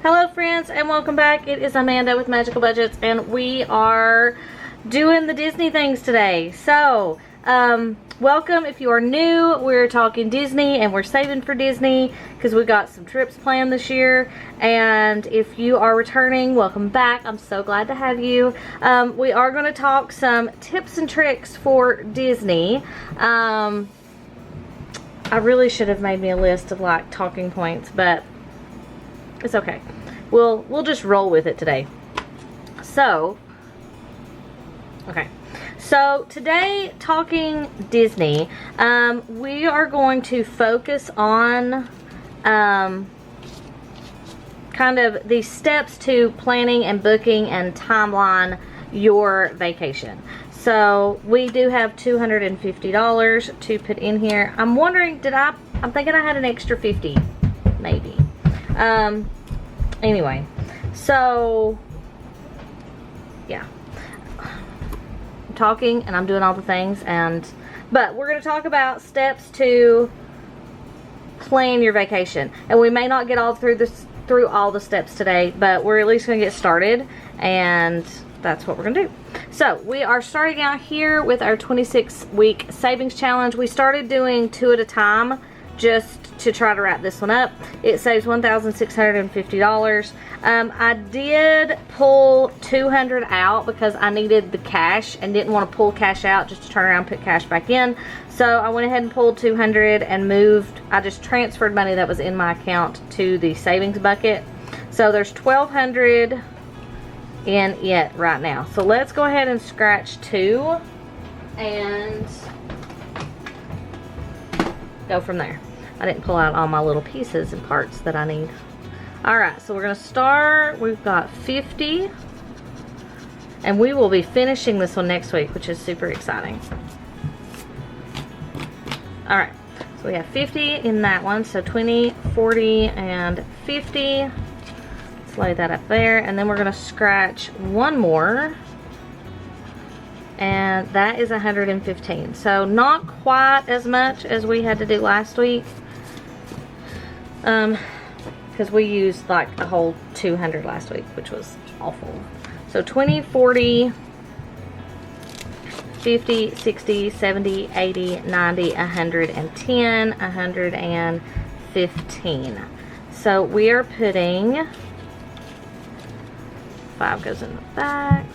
Hello friends and welcome back. It is Amanda with Magical Budgets and we are doing the Disney things today. So, welcome if you are new. We're talking Disney and we're saving for Disney because we got some trips planned this year. And if you are returning, welcome back. I'm so glad to have you. We are going to talk some tips and tricks for Disney. I really should have made me a list of like talking points, but it's okay. We'll just roll with it today. So, okay. So today, talking Disney, we are going to focus on kind of the steps to planning and booking and timeline your vacation. So we do have $250 to put in here. I'm wondering, I'm thinking I had an extra 50, maybe. Anyway, so yeah, I'm talking and I'm doing all the things, but we're going to talk about steps to plan your vacation, and we may not get all through all the steps today, but we're at least going to get started, and that's what we're going to do. So we are starting out here with our 26-week savings challenge. We started doing 2 at a time just to try to wrap this one up. It saves $1,650. I did pull $200 out because I needed the cash and didn't want to pull cash out just to turn around and put cash back in. So I went ahead and pulled $200 and I just transferred money that was in my account to the savings bucket. So there's $1,200 in it right now. So let's go ahead and scratch 2 and go from there. I didn't pull out all my little pieces and parts that I need. Alright, so we're going to start. We've got 50. And we will be finishing this one next week, which is super exciting. Alright, so we have 50 in that one. So 20, 40, and 50. Let's lay that up there. And then we're going to scratch one more. And that is 115. So not quite as much as we had to do last week. Because we used like a whole 200 last week, which was awful. So 20, 40, 50, 60, 70, 80, 90, 110, 115. So we are putting 5 goes in the back.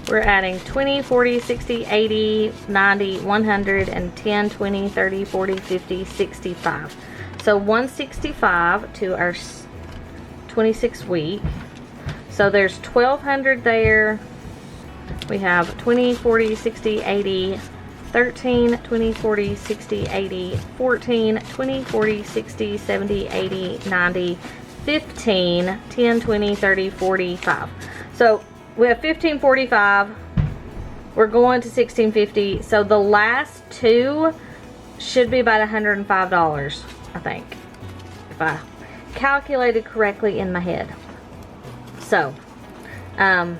We're adding 20, 40, 60, 80, 90, 100, and 10, 20, 30, 40, 50, 65. So 165 to our 26 week. So there's 1,200 there. We have 20, 40, 60, 80, 13, 20, 40, 60, 80, 14, 20, 40, 60, 70, 80, 90, 15, 10, 20, 30, 45. So we have 1545. We're going to 1650. So the last 2 should be about $105, I think, if I calculated correctly in my head. So, so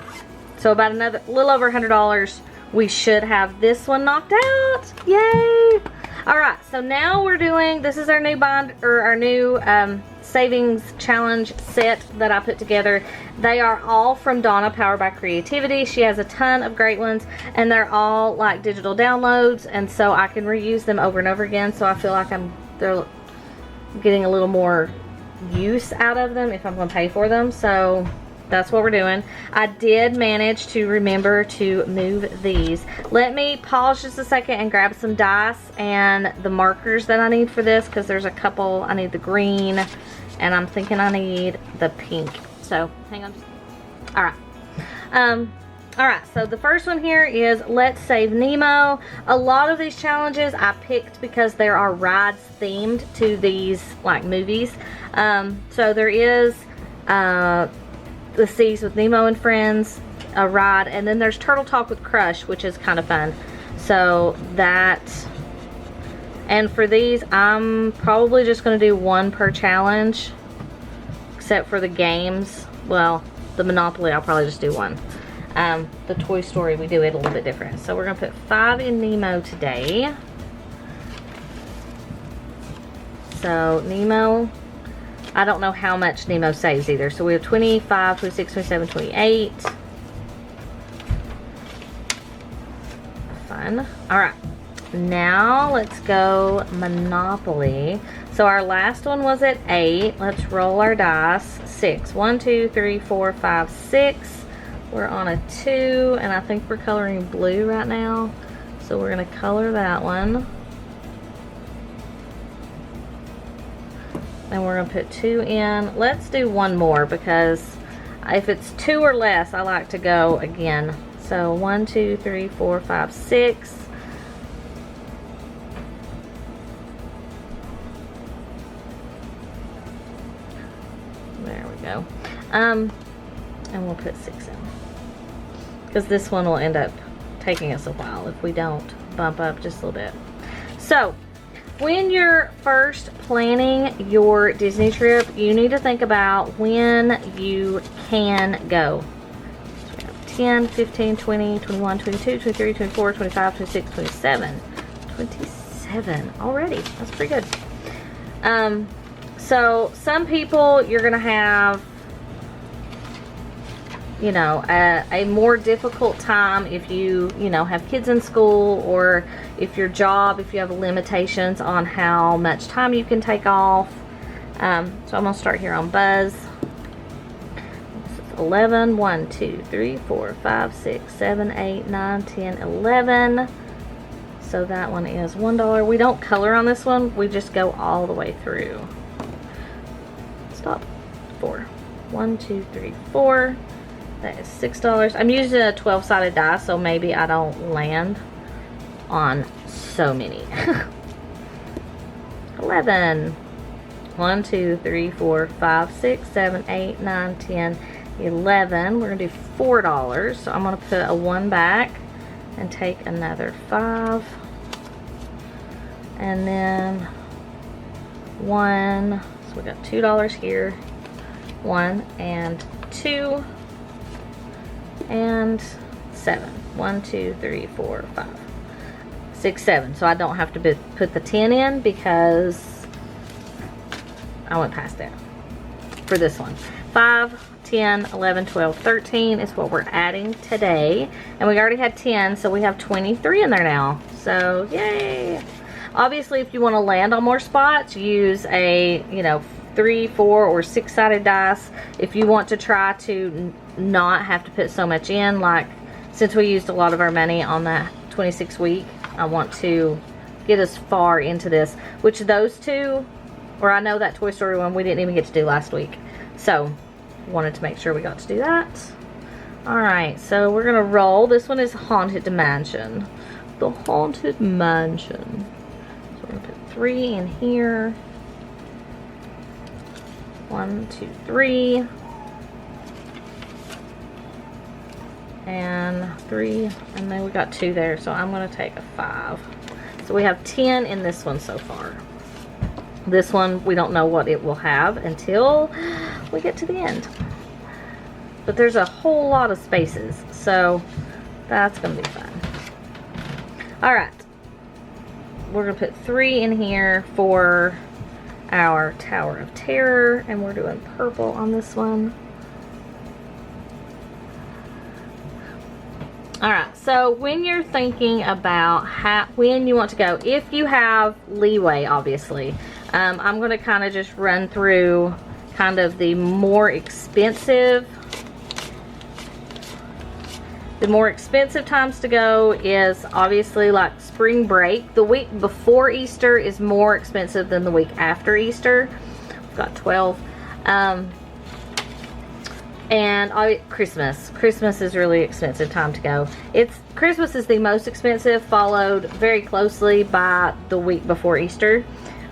about another little over $100. We should have this one knocked out. Yay! All right. So now we're doing. This is our new savings challenge set that I put together. They are all from Donna, Powered by Creativity. She has a ton of great ones, and they're all like digital downloads, and so I can reuse them over and over again. So I feel like they're getting a little more use out of them if I'm going to pay for them. So that's what we're doing. I did manage to remember to move these. Let me pause just a second and grab some dice and the markers that I need for this, because there's a couple. I need the green, and I'm thinking I need the pink. So hang on. Alright, so the first one here is Let's Save Nemo. A lot of these challenges I picked because there are rides themed to these like movies. So there is The Seas with Nemo and Friends, a ride, and then there's Turtle Talk with Crush, which is kind of fun. So that, and for these I'm probably just going to do 1 per challenge, except for the games. Well, the Monopoly I'll probably just do 1. The Toy Story, we do it a little bit different. So we're going to put 5 in Nemo today. So Nemo, I don't know how much Nemo saves either. So we have 25, 26, 27, 28. Fun. All right. Now let's go Monopoly. So our last one was at 8. Let's roll our dice. 6. 1, 2, 3, 4, 5, 6. We're on a 2, and I think we're coloring blue right now. So we're going to color that one. And we're going to put 2 in. Let's do one more, because if it's 2 or less, I like to go again. So 1, 2, 3, 4, 5, 6. There we go. And we'll put 6 in, because this one will end up taking us a while if we don't bump up just a little bit. So when you're first planning your Disney trip, you need to think about when you can go. So we have 10, 15, 20, 21, 22, 23, 24, 25, 26, 27. 27 already. That's pretty good. So some people, you're going to have, you know, a more difficult time if you know, have kids in school, or if your job, if you have limitations on how much time you can take off. So I'm going to start here on Buzz. This is 11. 1, 2, 3, 4, 5, 6, 7, 8, 9, 10, 11. So that one is $1. We don't color on this one. We just go all the way through. Stop. 4. 1, 2, 3, 4. That is $6. I'm using a 12-sided die, so maybe I don't land on so many. 11. 1, 2, 3, 4, 5, 6, 7, 8, 9, 10, 11. We're going to do $4. So I'm going to put a 1 back and take another 5. And then 1. So we got $2 here. 1 and 2. And 7. 1, 2, 3, 4, 5, 6, 7. So I don't have to put the 10 in, because I went past that for this one. 5, 10, 11, 12, 13 is what we're adding today. And we already had 10, so we have 23 in there now. So yay! Obviously, if you want to land on more spots, use a, you know, 3, 4, or 6-sided dice. If you want to try to not have to put so much in, like since we used a lot of our money on that 26 week, I want to get us far into this, which those two, or I know that Toy Story one we didn't even get to do last week, so wanted to make sure we got to do that. Alright, so we're gonna roll. This one is Haunted Mansion. The Haunted Mansion. So we're gonna put 3 in here. 1, 2, 3. And 3. And then we got 2 there, so I'm going to take a 5. So we have 10 in this one so far. This one, we don't know what it will have until we get to the end. But there's a whole lot of spaces, so that's going to be fun. Alright. We're going to put 3 in here for our Tower of Terror, and we're doing purple on this one. Alright, so when you're thinking about when you want to go, if you have leeway, obviously, I'm going to kind of just run through kind of the more expensive times to go is obviously like spring break. The week before Easter is more expensive than the week after Easter. We've got 12. And Christmas is really expensive time to go. Christmas is the most expensive, followed very closely by the week before Easter.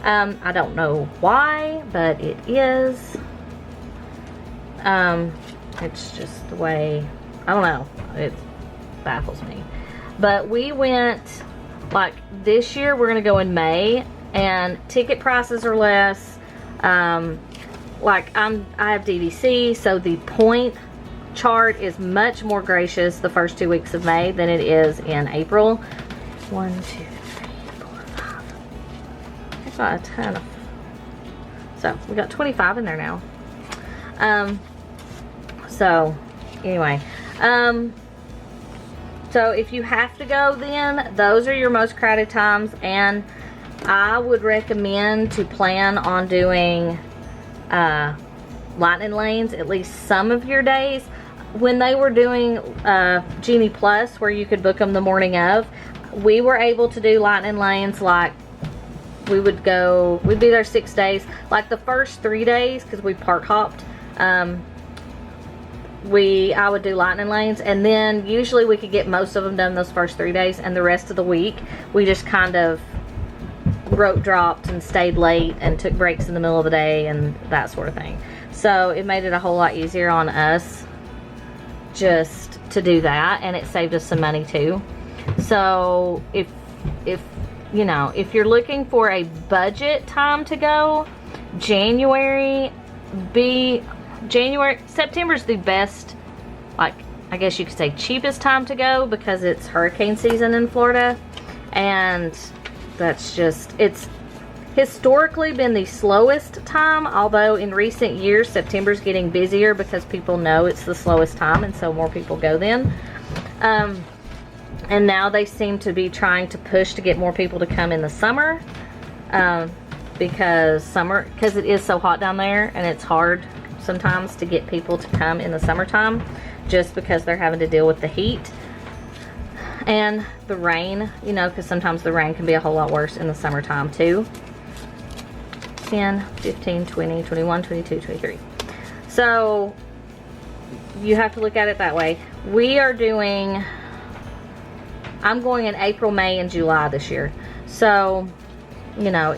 I don't know why, but it is. It's just the way, I don't know, it baffles me. But we went, like this year we're gonna go in May, and ticket prices are less. Like I have DVC, so the point chart is much more gracious the first 2 weeks of May than it is in April. 1, 2, 3, 4, 5. I've got a ton of So we got 25 in there now. So anyway, so if you have to go, then those are your most crowded times, and I would recommend to plan on doing lightning lanes at least some of your days. When they were doing Genie Plus, where you could book them the morning of, we were able to do lightning lanes. Like, we'd be there 6 days. Like the first 3 days, because we park hopped, I would do lightning lanes, and then usually we could get most of them done those first 3 days, and the rest of the week we just kind of rope dropped and stayed late and took breaks in the middle of the day and that sort of thing. So it made it a whole lot easier on us just to do that, and it saved us some money too. So if you know, if you're looking for a budget time to go, September's the best, like, I guess you could say cheapest time to go, because it's hurricane season in Florida, and that's just, it's historically been the slowest time, although in recent years September's getting busier because people know it's the slowest time, and so more people go then. And now they seem to be trying to push to get more people to come in the summer, because it is so hot down there, and it's hard sometimes to get people to come in the summertime just because they're having to deal with the heat and the rain, you know, because sometimes the rain can be a whole lot worse in the summertime too. 10, 15, 20, 21, 22, 23. So you have to look at it that way. I'm going in April, May, and July this year. So, you know,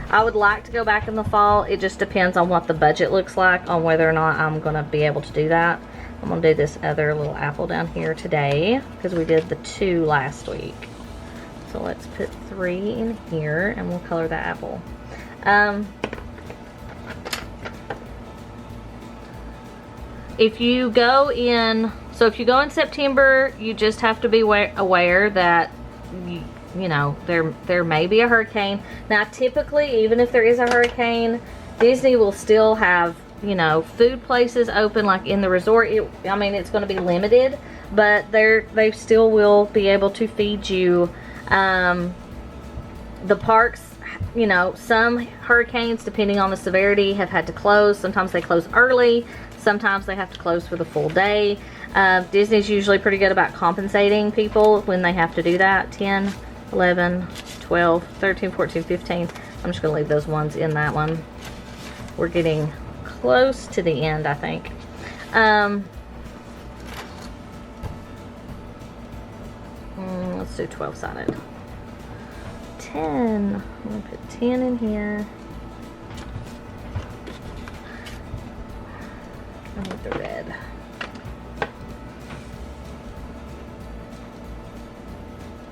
I would like to go back in the fall. It just depends on what the budget looks like, on whether or not I'm going to be able to do that. I'm going to do this other little apple down here today, because we did the 2 last week. So let's put 3 in here, and we'll color that apple. If you go in September, you just have to be aware that you know, there may be a hurricane. Now, typically, even if there is a hurricane, Disney will still have, you know, food places open, like in the resort. I mean, it's going to be limited, but they still will be able to feed you. The parks, you know, some hurricanes, depending on the severity, have had to close. Sometimes they close early. Sometimes they have to close for the full day. Disney's usually pretty good about compensating people when they have to do that. 10, 11, 12, 13, 14, 15. I'm just going to leave those ones in that one. We're getting close to the end, I think. Let's do 12-sided. 10. I'm going to put 10 in here. I need the red.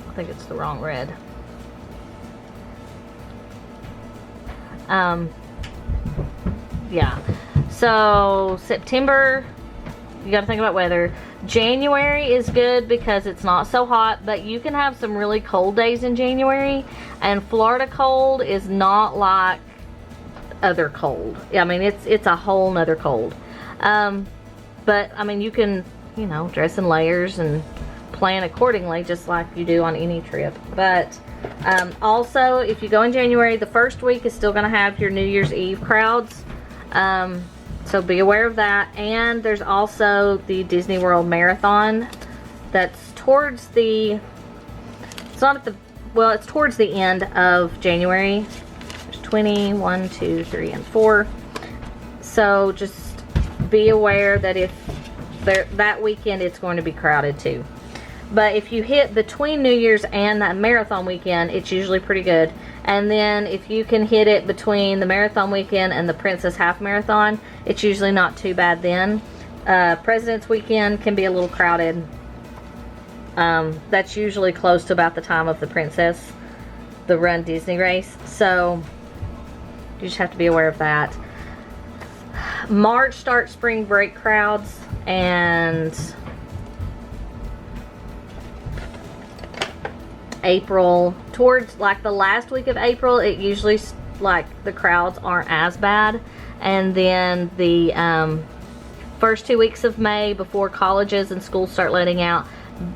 I think it's the wrong red. Yeah. So September, you got to think about weather. January is good because it's not so hot, but you can have some really cold days in January, and Florida cold is not like other cold. I mean, it's a whole nother cold. But I mean, you can, you know, dress in layers and plan accordingly, just like you do on any trip. But also, if you go in January, the first week is still going to have your New Year's Eve crowds. So be aware of that. And there's also the Disney World Marathon that's towards the, it's not at the, well, it's towards the end of January. There's 20, 1, 2, 3, and 4. So just be aware that if that weekend it's going to be crowded too. But if you hit between New Year's and that marathon weekend, it's usually pretty good. And then if you can hit it between the marathon weekend and the Princess Half Marathon, it's usually not too bad then. President's Weekend can be a little crowded. That's usually close to about the time of the Princess, the Run Disney race. So you just have to be aware of that. March starts spring break crowds, and April, towards like the last week of April, it usually like the crowds aren't as bad. And then the first 2 weeks of May, before colleges and schools start letting out,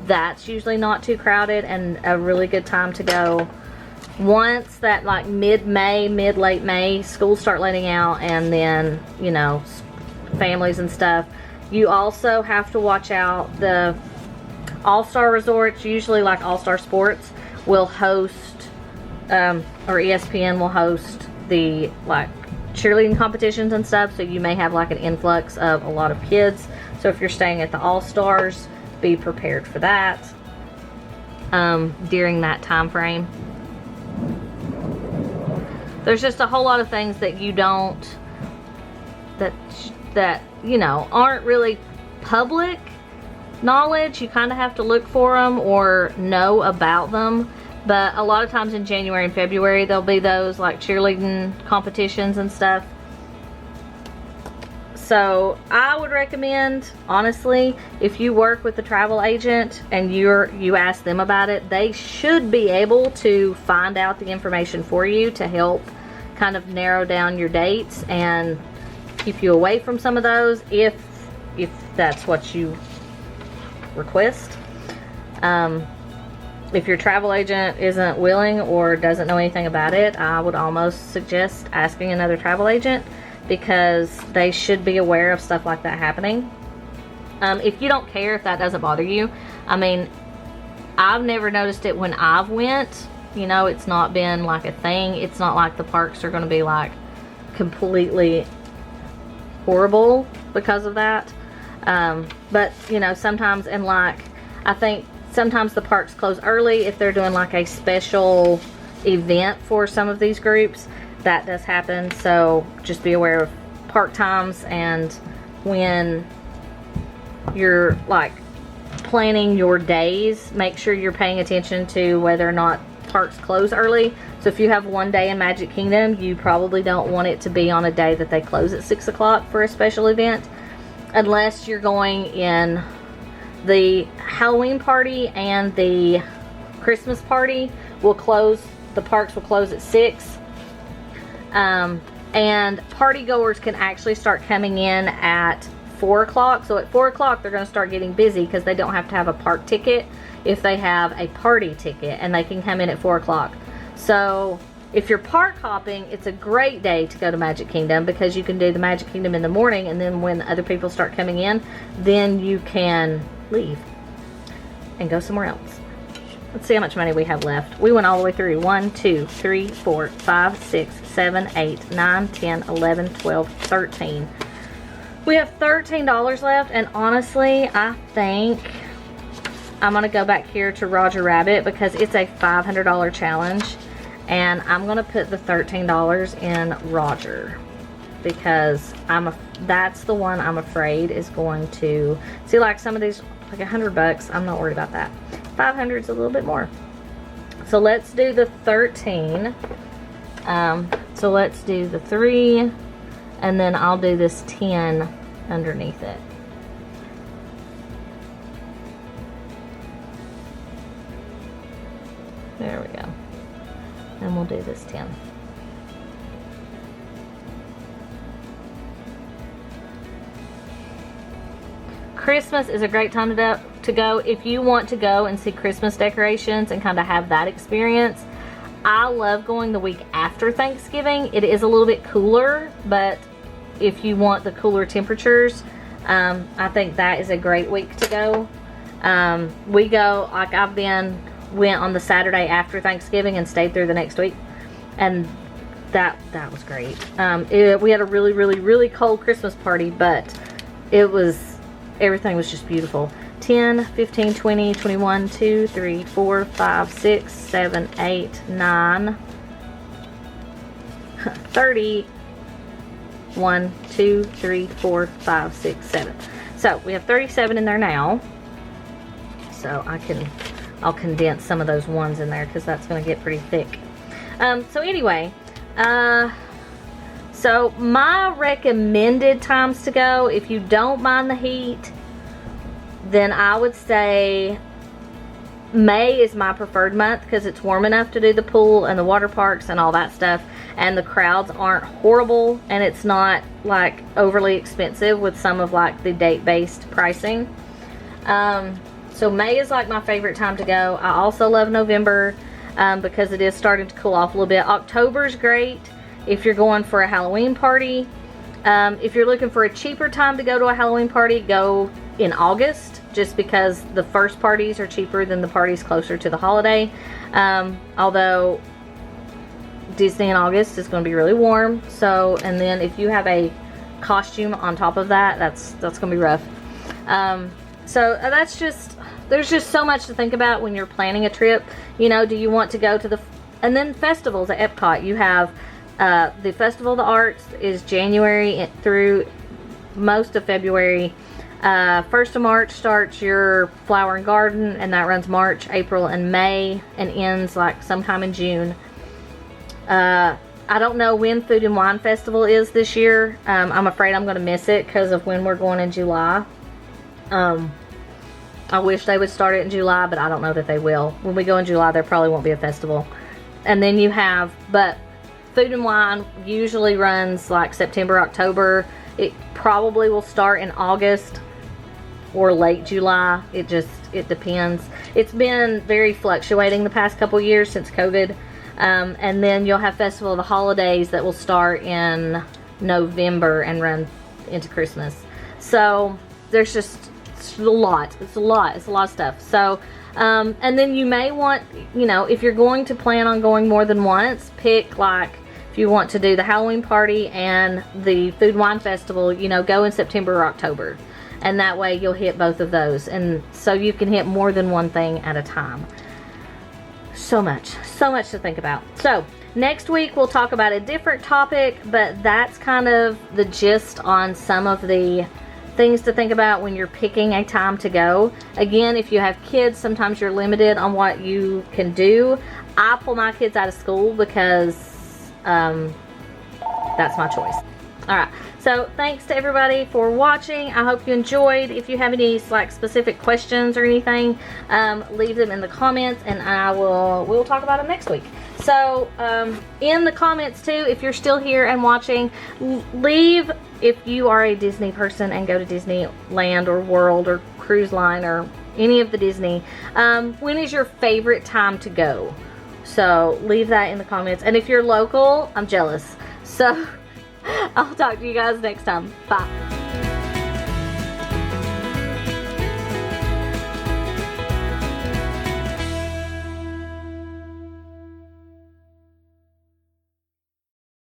that's usually not too crowded and a really good time to go. Once that like late May, schools start letting out, and then, you know, families and stuff. You also have to watch out. The All-Star resorts, usually like All-Star Sports, will host, or ESPN will host the like cheerleading competitions and stuff, so you may have like an influx of a lot of kids. So if you're staying at the All-Stars, be prepared for that during that time frame. There's just a whole lot of things that you don't, that you know, aren't really public knowledge. You kind of have to look for them or know about them. But a lot of times in January and February, there'll be those like cheerleading competitions and stuff. So I would recommend, honestly, if you work with the travel agent and you ask them about it, they should be able to find out the information for you to help kind of narrow down your dates and keep you away from some of those if that's what you request. If your travel agent isn't willing or doesn't know anything about it, I would almost suggest asking another travel agent, because they should be aware of stuff like that happening. If you don't care, if that doesn't bother you, I mean, I've never noticed it when I've went. You know, it's not been like a thing. It's not like the parks are going to be like completely horrible because of that. But you know, sometimes, and like, I think sometimes the parks close early if they're doing like a special event for some of these groups. That does happen, so just be aware of park times, and when you're like planning your days, make sure you're paying attention to whether or not parks close early. So if you have one day in Magic Kingdom, you probably don't want it to be on a day that they close at 6 o'clock for a special event, unless you're going in the Halloween party and the Christmas party will close, the parks will close at 6. And party goers can actually start coming in at 4 o'clock. So at 4 o'clock, they're going to start getting busy because they don't have to have a park ticket if they have a party ticket, and they can come in at 4 o'clock. So if you're park hopping, it's a great day to go to Magic Kingdom, because you can do the Magic Kingdom in the morning, and then when other people start coming in, then you can leave and go somewhere else. Let's see how much money we have left. We went all the way through 1, 2, 3, 4, 5, 6, 7, 8, 9, 10, 11, 12, 13. We have $13 left, and honestly, I think I'm gonna go back here to Roger Rabbit because it's a $500 challenge, and I'm gonna put the $13 in Roger because that's the one I'm afraid is going to see, like some of these, like $100. I'm not worried about that. 500 is a little bit more. So let's do the 13. So let's do the 3, and then I'll do this 10 underneath it. There we go. And we'll do this 10. Christmas is a great time to go if you want to go and see Christmas decorations and kind of have that experience. I love going the week after Thanksgiving. It is a little bit cooler, but if you want the cooler temperatures, I think that is a great week to go. We go, like went on the Saturday after Thanksgiving and stayed through the next week, and that was great. We had a really cold Christmas party, but everything was just beautiful. 10, 15, 20, 21, 2, 3, 4, 5, 6, 7, 8, 9, 30, 1, 2, 3, 4, 5, 6, 7. So we have 37 in there now. So I'll condense some of those ones in there because that's going to get pretty thick. So anyway, so my recommended times to go, if you don't mind the heat, then I would say May is my preferred month because it's warm enough to do the pool and the water parks and all that stuff. and the crowds aren't horrible, and it's not like overly expensive with some of like the date-based pricing. So May is like my favorite time to go. I also love November because it is starting to cool off a little bit. October's great if you're going for a Halloween party. If you're looking for a cheaper time to go to a Halloween party, go in August, just because the first parties are cheaper than the parties closer to the holiday. Although Disney in August is going to be really warm. So, and then if you have a costume on top of that, that's going to be rough. So that's just, there's just so much to think about when you're planning a trip. You know, do you want to go to the, and then festivals at Epcot. You have the Festival of the Arts is January through most of February. 1st of March starts your Flower and Garden, and that runs March, April, and May, and ends like sometime in June. I don't know when Food and Wine Festival is this year. I'm afraid I'm going to miss it because of when we're going in July. I wish they would start it in July, but I don't know that they will. When we go in July, there probably won't be a festival. And then you have, but Food and Wine usually runs like September, October. It probably will start in August or late July. It depends. It's been very fluctuating the past couple years since COVID. And then you'll have Festival of the Holidays that will start in November and run into Christmas. So there's just, it's a lot of stuff. So and then you may want, you know, if you're going to plan on going more than once, pick like, if you want to do the Halloween party and the Food and Wine Festival, you know, go in September or October, and that way you'll hit both of those, and so you can hit more than one thing at a time. So much to think about. So next week we'll talk about a different topic, but that's kind of the gist on some of the things to think about when you're picking a time to go. Again, if you have kids, sometimes you're limited on what you can do. I pull my kids out of school because that's my choice. Alright, so thanks to everybody for watching. I hope you enjoyed. If you have any like specific questions or anything, leave them in the comments, and we'll talk about them next week. So in the comments too, if you're still here and watching, leave if you are a Disney person and go to Disneyland or World or Cruise Line or any of the Disney, when is your favorite time to go? So leave that in the comments. And if you're local, I'm jealous. So I'll talk to you guys next time. Bye.